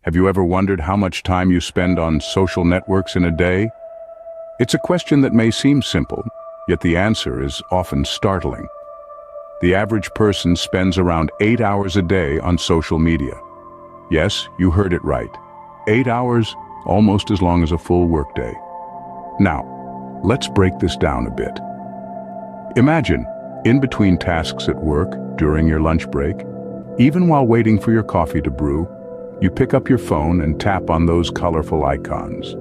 Have you ever wondered how much time you spend on social networks in a day? It's a question that may seem simple, yet the answer is often startling. The average person spends around 8 hours a day on social media. Yes, you heard it right. 8 hours, almost as long as a full workday. Now, let's break this down a bit. Imagine, in between tasks at work, during your lunch break, even while waiting for your coffee to brew, you pick up your phone and tap on those colorful icons.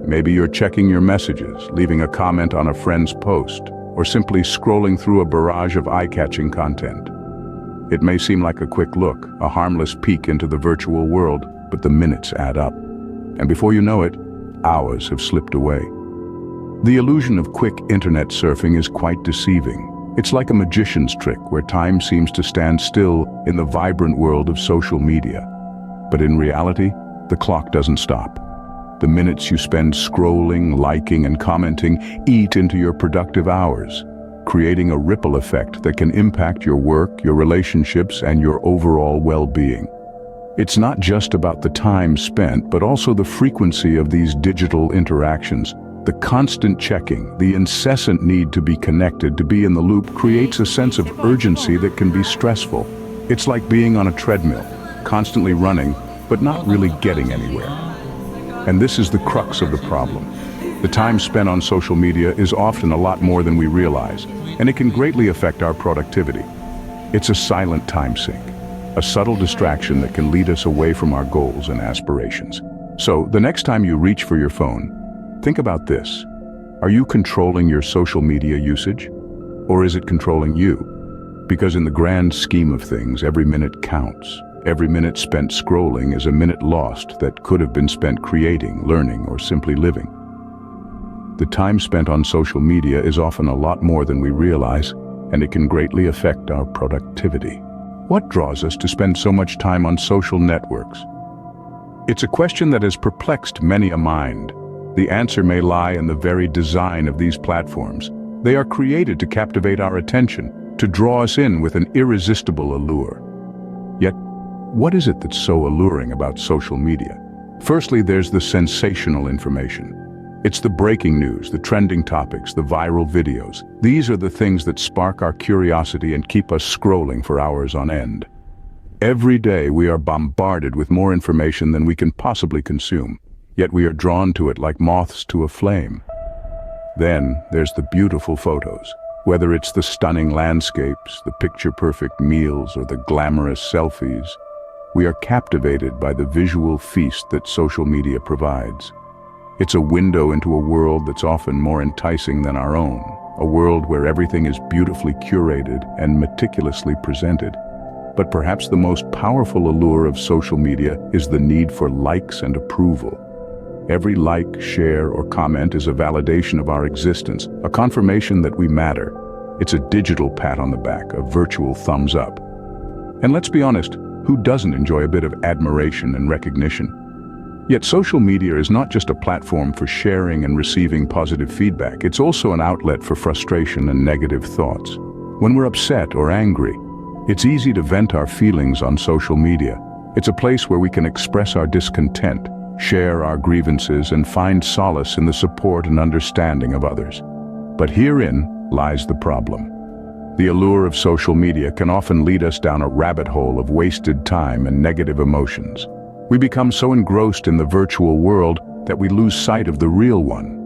Maybe you're checking your messages, leaving a comment on a friend's post, or simply scrolling through a barrage of eye-catching content. It may seem like a quick look, a harmless peek into the virtual world, but the minutes add up. And before you know it, hours have slipped away. The illusion of quick internet surfing is quite deceiving. It's like a magician's trick where time seems to stand still in the vibrant world of social media. But in reality, the clock doesn't stop. The minutes you spend scrolling, liking, and commenting eat into your productive hours, creating a ripple effect that can impact your work, your relationships, and your overall well-being. It's not just about the time spent, but also the frequency of these digital interactions. The constant checking, the incessant need to be connected, to be in the loop, creates a sense of urgency that can be stressful. It's like being on a treadmill, constantly running, but not really getting anywhere. And this is the crux of the problem. The time spent on social media is often a lot more than we realize, and it can greatly affect our productivity. It's a silent time sink, a subtle distraction that can lead us away from our goals and aspirations. So, the next time you reach for your phone, think about this. Are you controlling your social media usage? Or is it controlling you? Because in the grand scheme of things, every minute counts. Every minute spent scrolling is a minute lost that could have been spent creating, learning, or simply living. The time spent on social media is often a lot more than we realize, and it can greatly affect our productivity. What draws us to spend so much time on social networks? It's a question that has perplexed many a mind. The answer may lie in the very design of these platforms. They are created to captivate our attention, to draw us in with an irresistible allure. Yet, what is it that's so alluring about social media? Firstly, there's the sensational information. It's the breaking news, the trending topics, the viral videos. These are the things that spark our curiosity and keep us scrolling for hours on end. Every day we are bombarded with more information than we can possibly consume, yet we are drawn to it like moths to a flame. Then there's the beautiful photos. Whether it's the stunning landscapes, the picture-perfect meals, or the glamorous selfies, we are captivated by the visual feast that social media provides. It's a window into a world that's often more enticing than our own, a world where everything is beautifully curated and meticulously presented. But perhaps the most powerful allure of social media is the need for likes and approval. Every like, share, or comment is a validation of our existence, a confirmation that we matter. It's a digital pat on the back, a virtual thumbs up. And let's be honest, who doesn't enjoy a bit of admiration and recognition? Yet social media is not just a platform for sharing and receiving positive feedback, it's also an outlet for frustration and negative thoughts. When we're upset or angry, it's easy to vent our feelings on social media. It's a place where we can express our discontent, share our grievances, and find solace in the support and understanding of others. But herein lies the problem. The allure of social media can often lead us down a rabbit hole of wasted time and negative emotions. We become so engrossed in the virtual world that we lose sight of the real one.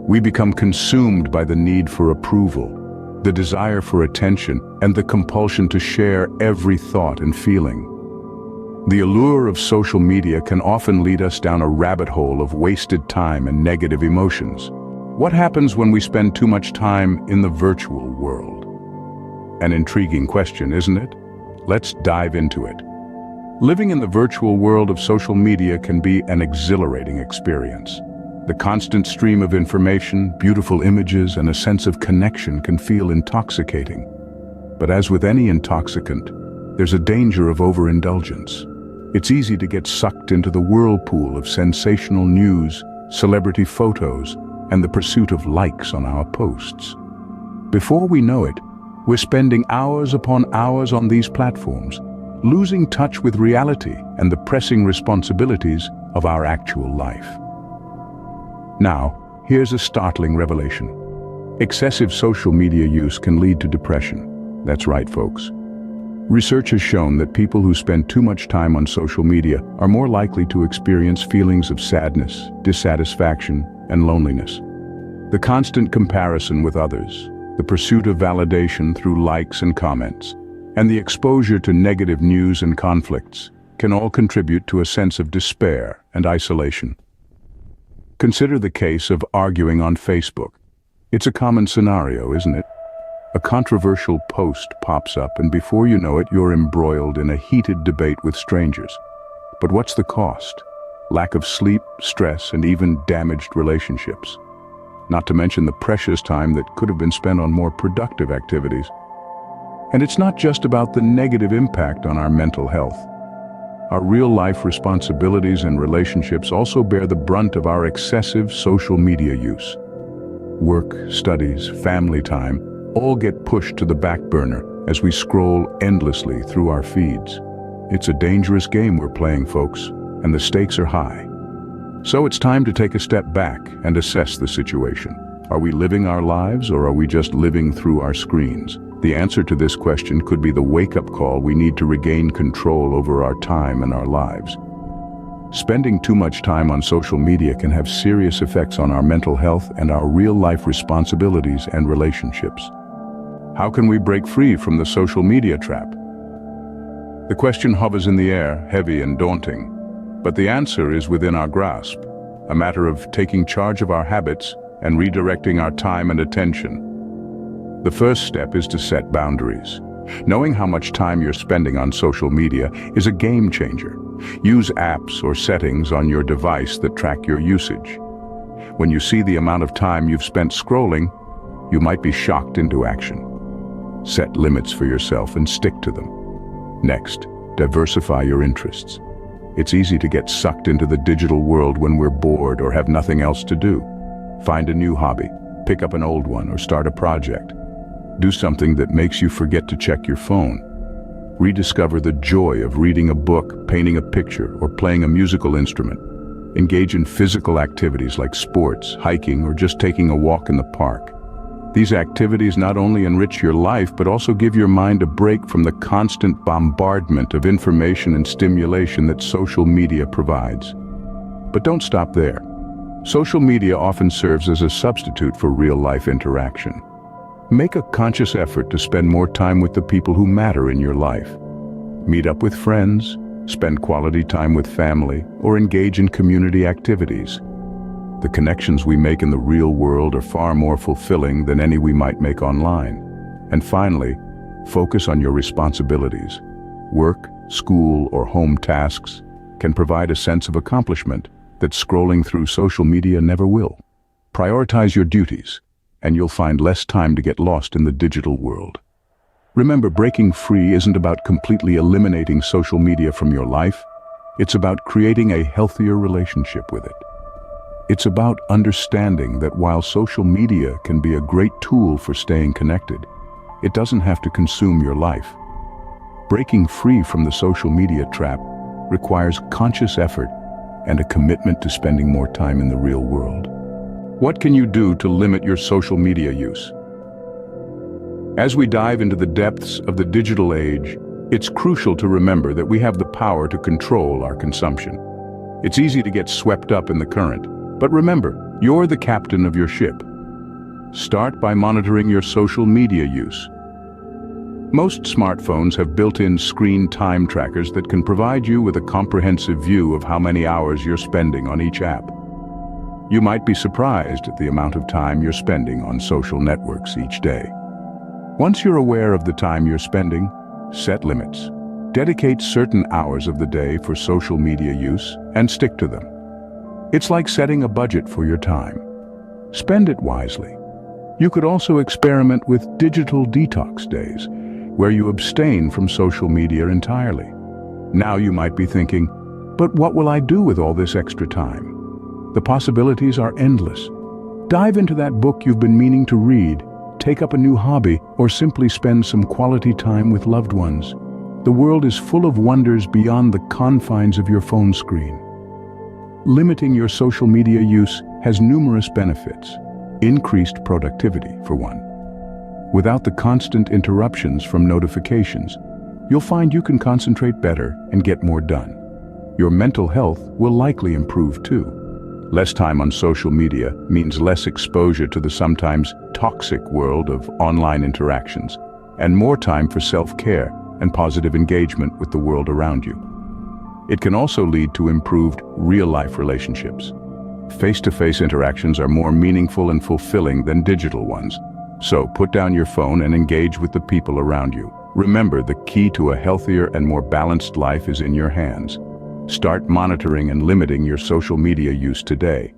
We become consumed by the need for approval, the desire for attention, and the compulsion to share every thought and feeling. The allure of social media can often lead us down a rabbit hole of wasted time and negative emotions. What happens when we spend too much time in the virtual world? An intriguing question, isn't it? Let's dive into it. Living in the virtual world of social media can be an exhilarating experience. The constant stream of information, beautiful images, and a sense of connection can feel intoxicating. But as with any intoxicant, there's a danger of overindulgence. It's easy to get sucked into the whirlpool of sensational news, celebrity photos, and the pursuit of likes on our posts. Before we know it, we're spending hours upon hours on these platforms, losing touch with reality and the pressing responsibilities of our actual life. Now, here's a startling revelation. Excessive social media use can lead to depression. That's right, folks. Research has shown that people who spend too much time on social media are more likely to experience feelings of sadness, dissatisfaction, and loneliness. The constant comparison with others, the pursuit of validation through likes and comments, and the exposure to negative news and conflicts can all contribute to a sense of despair and isolation. Consider the case of arguing on Facebook. It's a common scenario, isn't it? A controversial post pops up, and before you know it, you're embroiled in a heated debate with strangers. But what's the cost? Lack of sleep, stress, and even damaged relationships. Not to mention the precious time that could have been spent on more productive activities. And it's not just about the negative impact on our mental health. Our real-life responsibilities and relationships also bear the brunt of our excessive social media use. Work, studies, family time all get pushed to the back burner as we scroll endlessly through our feeds. It's a dangerous game we're playing, folks, and the stakes are high. So it's time to take a step back and assess the situation. Are we living our lives, or are we just living through our screens? The answer to this question could be the wake-up call we need to regain control over our time and our lives. Spending too much time on social media can have serious effects on our mental health and our real-life responsibilities and relationships. How can we break free from the social media trap? The question hovers in the air, heavy and daunting, but the answer is within our grasp, a matter of taking charge of our habits and redirecting our time and attention. The first step is to set boundaries. Knowing how much time you're spending on social media is a game changer. Use apps or settings on your device that track your usage. When you see the amount of time you've spent scrolling, you might be shocked into action. Set limits for yourself and stick to them. Next, diversify your interests. It's easy to get sucked into the digital world when we're bored or have nothing else to do. Find a new hobby, pick up an old one, or start a project. Do something that makes you forget to check your phone. Rediscover the joy of reading a book, painting a picture, or playing a musical instrument. Engage in physical activities like sports, hiking, or just taking a walk in the park. These activities not only enrich your life, but also give your mind a break from the constant bombardment of information and stimulation that social media provides. But don't stop there. Social media often serves as a substitute for real-life interaction. Make a conscious effort to spend more time with the people who matter in your life. Meet up with friends, spend quality time with family, or engage in community activities. The connections we make in the real world are far more fulfilling than any we might make online. And finally, focus on your responsibilities. Work, school, or home tasks can provide a sense of accomplishment that scrolling through social media never will. Prioritize your duties, and you'll find less time to get lost in the digital world. Remember, breaking free isn't about completely eliminating social media from your life. It's about creating a healthier relationship with it. It's about understanding that while social media can be a great tool for staying connected, it doesn't have to consume your life. Breaking free from the social media trap requires conscious effort and a commitment to spending more time in the real world. What can you do to limit your social media use? As we dive into the depths of the digital age, it's crucial to remember that we have the power to control our consumption. It's easy to get swept up in the current, but remember, you're the captain of your ship. Start by monitoring your social media use. Most smartphones have built-in screen time trackers that can provide you with a comprehensive view of how many hours you're spending on each app. You might be surprised at the amount of time you're spending on social networks each day. Once you're aware of the time you're spending, set limits. Dedicate certain hours of the day for social media use and stick to them. It's like setting a budget for your time. Spend it wisely. You could also experiment with digital detox days, where you abstain from social media entirely. Now you might be thinking, but what will I do with all this extra time? The possibilities are endless. Dive into that book you've been meaning to read, take up a new hobby, or simply spend some quality time with loved ones. The world is full of wonders beyond the confines of your phone screen. Limiting your social media use has numerous benefits. Increased productivity, for one. Without the constant interruptions from notifications, you'll find you can concentrate better and get more done. Your mental health will likely improve too. Less time on social media means less exposure to the sometimes toxic world of online interactions, and more time for self-care and positive engagement with the world around you. It can also lead to improved real-life relationships. Face-to-face interactions are more meaningful and fulfilling than digital ones. So put down your phone and engage with the people around you. Remember, the key to a healthier and more balanced life is in your hands. Start monitoring and limiting your social media use today.